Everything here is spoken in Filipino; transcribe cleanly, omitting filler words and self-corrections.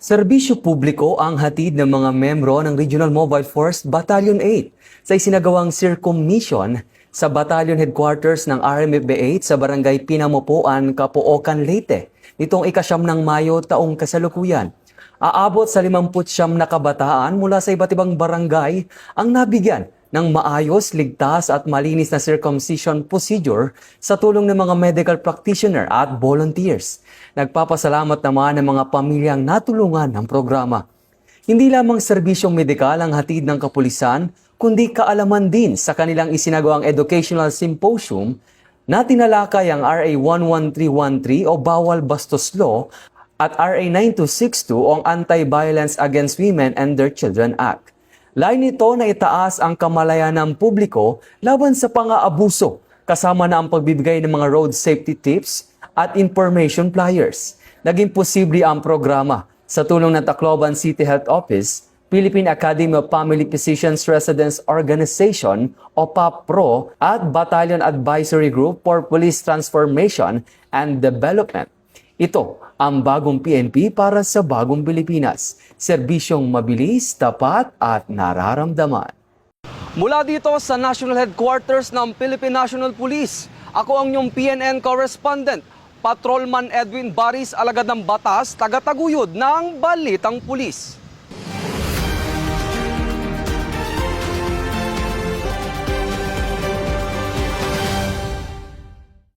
Serbisyo publiko ang hatid ng mga membro ng Regional Mobile Force Battalion 8 sa isinagawang circummission sa Battalion Headquarters ng RMFB 8 sa Barangay Pinamupuan, Capoocan, Leyte nitong ika-9 ng Mayo taong kasalukuyan. Aabot sa 59 na kabataan mula sa iba't ibang barangay ang nabigyan ng maayos, ligtas at malinis na circumcision procedure sa tulong ng mga medical practitioner at volunteers. Nagpapasalamat naman ng mga pamilyang natulungan ng programa. Hindi lamang serbisyong medikal ang hatid ng kapulisan, kundi kaalaman din sa kanilang isinagawang educational symposium na tinalakay ang RA 11313 o Bawal Bastos Law at RA 9262 o Anti-Violence Against Women and Their Children Act. Lain nito na itaas ang kamalayan ng publiko laban sa pang-aabuso, kasama na ang pagbibigay ng mga road safety tips at information flyers. Naging posible ang programa sa tulong ng Tacloban City Health Office, Philippine Academy of Family Physicians Residence Organization o PAPRO at Battalion Advisory Group for Police Transformation and Development. Ito ang bagong PNP para sa bagong Pilipinas. Serbisyong mabilis, tapat at nararamdaman. Mula dito sa National Headquarters ng Philippine National Police, ako ang inyong PNN correspondent, Patrolman Edwin Baris, alagad ng batas, taga-taguyod ng Balitang Pulis.